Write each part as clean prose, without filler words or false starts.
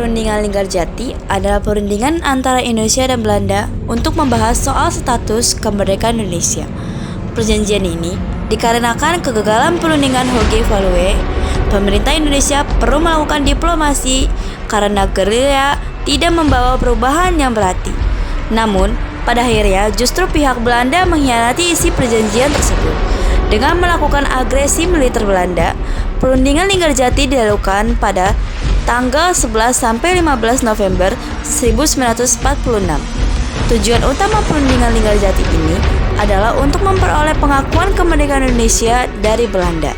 Perundingan Linggarjati adalah perundingan antara Indonesia dan Belanda untuk membahas soal status kemerdekaan Indonesia. Perjanjian ini dikarenakan kegagalan perundingan Hague-Valois, pemerintah Indonesia perlu melakukan diplomasi karena gerilya tidak membawa perubahan yang berarti. Namun, pada akhirnya justru pihak Belanda mengkhianati isi perjanjian tersebut. Dengan melakukan agresi militer Belanda, perundingan Linggarjati dilakukan pada tanggal 11 sampai 15 November 1946. Tujuan utama perundingan Linggarjati ini adalah untuk memperoleh pengakuan kemerdekaan Indonesia dari Belanda.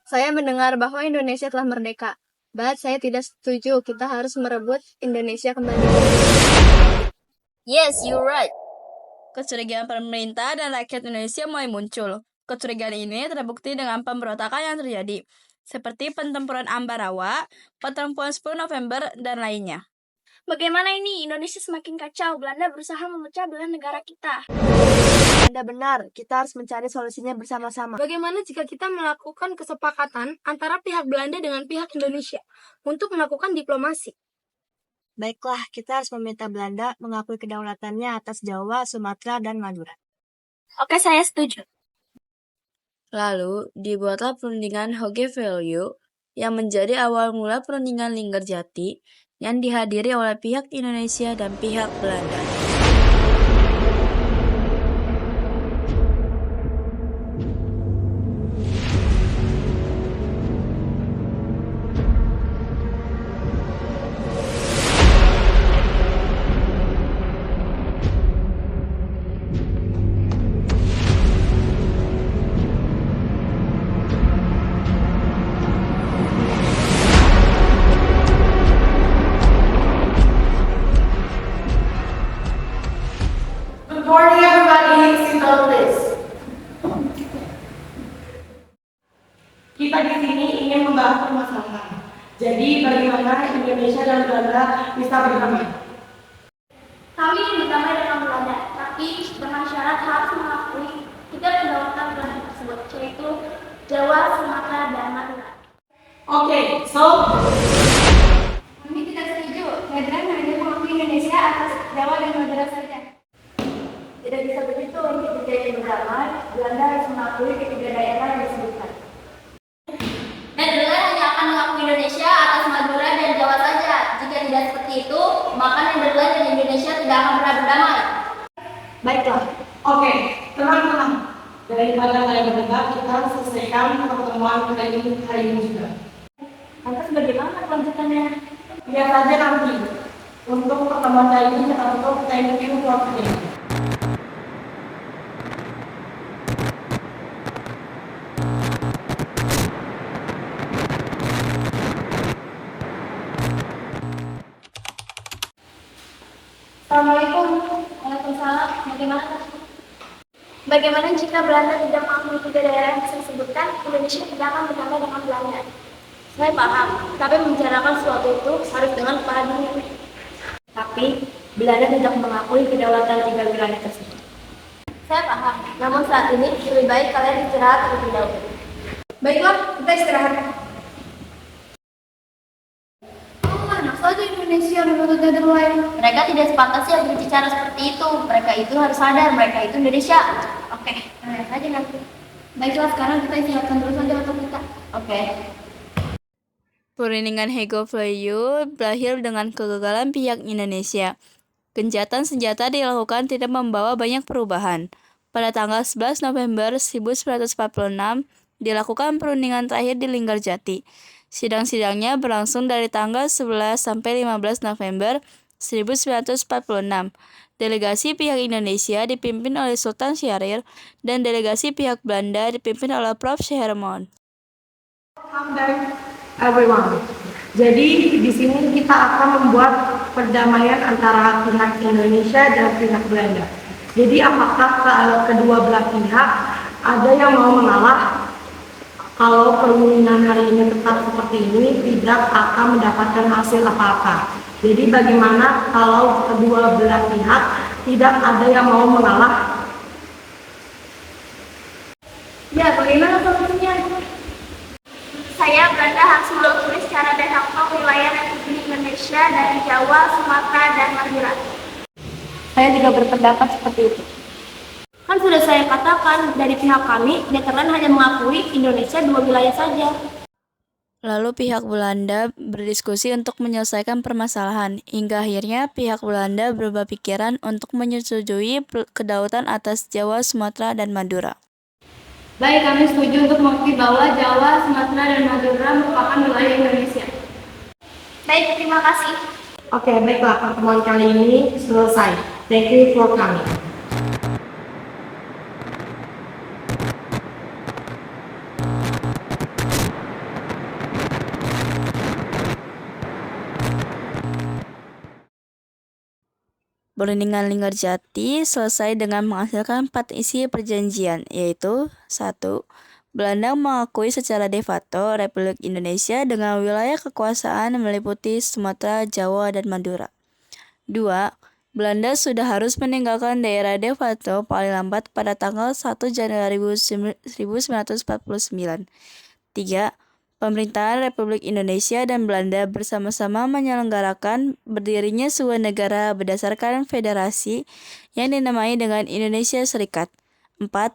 Saya mendengar bahwa Indonesia telah merdeka. But saya tidak setuju, kita harus merebut Indonesia kembali. Yes, you're right. Kecurigaan pemerintah dan rakyat Indonesia mulai muncul. Kecurigaan ini terbukti dengan pemberontakan yang terjadi, seperti pertempuran Ambarawa, pertempuran 10 November, dan lainnya. Bagaimana ini? Indonesia semakin kacau. Belanda berusaha memecah belah negara kita. Anda benar, kita harus mencari solusinya bersama-sama. Bagaimana jika kita melakukan kesepakatan antara pihak Belanda dengan pihak Indonesia untuk melakukan diplomasi? Baiklah, kita harus meminta Belanda mengakui kedaulatannya atas Jawa, Sumatera, dan Madura. Oke, saya setuju. Lalu, dibuatlah perundingan Hague-Valois yang menjadi awal mula perundingan Linggarjati yang dihadiri oleh pihak Indonesia dan pihak Belanda. Good morning, everybody. Sit down, please. Kita di sini ingin membahas permasalahan. Jadi, bagaimana Indonesia dan Belanda bisa berdamai? Kami ingin berdamai dengan Belanda, tapi dengan syarat harus mengakui tiga kedaulatan Belanda tersebut, yaitu Jawa, Sumatera, dan Madura. Okay, so Kami tidak setuju. Netherlands hanya mengakui Indonesia atas Jawa dan Madura saja. Tidak bisa begitu, untuk menjadi berdamai, Belanda harus mengakui ketiga daerah yang disebutkan. Netherlands hanya akan mengakui Indonesia atas Madura dan Jawa saja. Jika tidak seperti itu, maka Netherlands dan Indonesia tidak akan pernah berdamai. Baiklah, oke, tenang. Daripada saya berdebat, kita harus selesaikan pertemuan hari ini juga. lantas bagaimana kelanjutannya? Lihat saja nanti. Untuk pertemuan kali ini, kita tutup thank you for today. Assalamualaikum. Waalaikumsalam. Bagaimana jika Belanda tidak mengakui tiga daerah yang saya sebutkan, Indonesia tidak akan berdamai dengan Belanda? Saya paham, tapi membicarakan sesuatu itu harus dengan kepala dingin. Tapi, Belanda tidak mengakui kedaulatan tiga wilayah tersebut. Saya paham, namun saat ini lebih baik kalian istirahat terlebih dahulu. Baiklah, kita istirahat. Enak saja Indonesia menuntut Netherlands. Mereka tidak sepantasnya berbicara seperti itu. Mereka itu harus sadar, mereka itu Indonesia. Oke, lihat saja nanti. Baiklah, sekarang kita istirahatkan dulu saja untuk kita. Oke. Perundingan Hague-Valois berakhir dengan kegagalan pihak Indonesia. Gencatan senjata dilakukan tidak membawa banyak perubahan. Pada tanggal 11 November 1946, dilakukan perundingan terakhir di Linggarjati. Sidang-sidangnya berlangsung dari tanggal 11 sampai 15 November 1946. Delegasi pihak Indonesia dipimpin oleh Sultan Syahrir dan delegasi pihak Belanda dipimpin oleh Prof. Scheerman. Welcome back, everyone. Jadi di sini kita akan membuat perdamaian antara pihak Indonesia dan pihak Belanda. Jadi apakah kedua belah pihak ada yang mau mengalah? Kalau perundingan hari ini tetap seperti ini, tidak akan mendapatkan hasil apa-apa. Jadi bagaimana kalau kedua belah pihak tidak ada yang mau mengalah? Ya, bagaimana solusinya? saya, Belanda harus mengakui secara de facto wilayah Republik Indonesia dari Jawa, Sumatera, dan Madura. Saya juga berpendapat seperti itu. Kan sudah saya katakan, dari pihak kami, Nederland hanya mengakui Indonesia 2 wilayah saja. Lalu pihak Belanda berdiskusi untuk menyelesaikan permasalahan, hingga akhirnya pihak Belanda berubah pikiran untuk menyetujui kedaulatan atas Jawa, Sumatera, dan Madura. Baik, kami setuju untuk mengakui bahwa Jawa, Sumatera, dan Madura merupakan wilayah Indonesia. Baik, terima kasih. Oke, baiklah, pertemuan kali ini selesai. Thank you for coming. Perundingan Linggarjati selesai dengan menghasilkan 4 isi perjanjian, yaitu 1. Belanda mengakui secara de facto Republik Indonesia dengan wilayah kekuasaan meliputi Sumatera, Jawa, dan Madura. 2. Belanda sudah harus meninggalkan daerah de facto paling lambat pada tanggal 1 Januari 1949. 3. Pemerintahan Republik Indonesia dan Belanda bersama-sama menyelenggarakan berdirinya sebuah negara berdasarkan federasi yang dinamai dengan Indonesia Serikat. 4.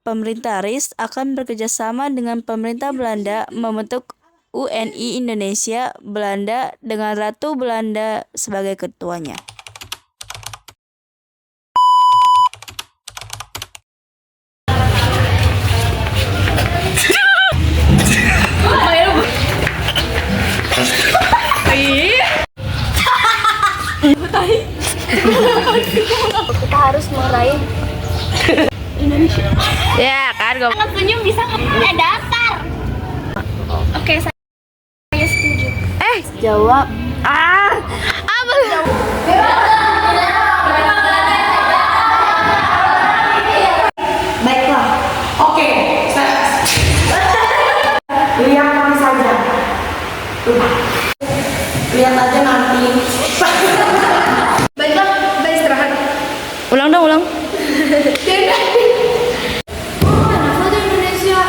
Pemerintah RIS akan bekerjasama dengan pemerintah Belanda membentuk UNI Indonesia Belanda dengan Ratu Belanda sebagai ketuanya. Kita harus meraih Indonesia. Ya kan, Anak senyum bisa nggak? Dasar. Oke, saya setuju. jawab. Baiklah. Oke, lihat nanti saja. Lihat aja nanti. Baiklah, kita istirahat. Ulang dong, ulang. Indonesia.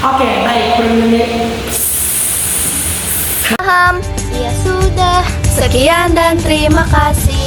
Oke, baik. Paham? Ya sudah. Sekian dan terima kasih.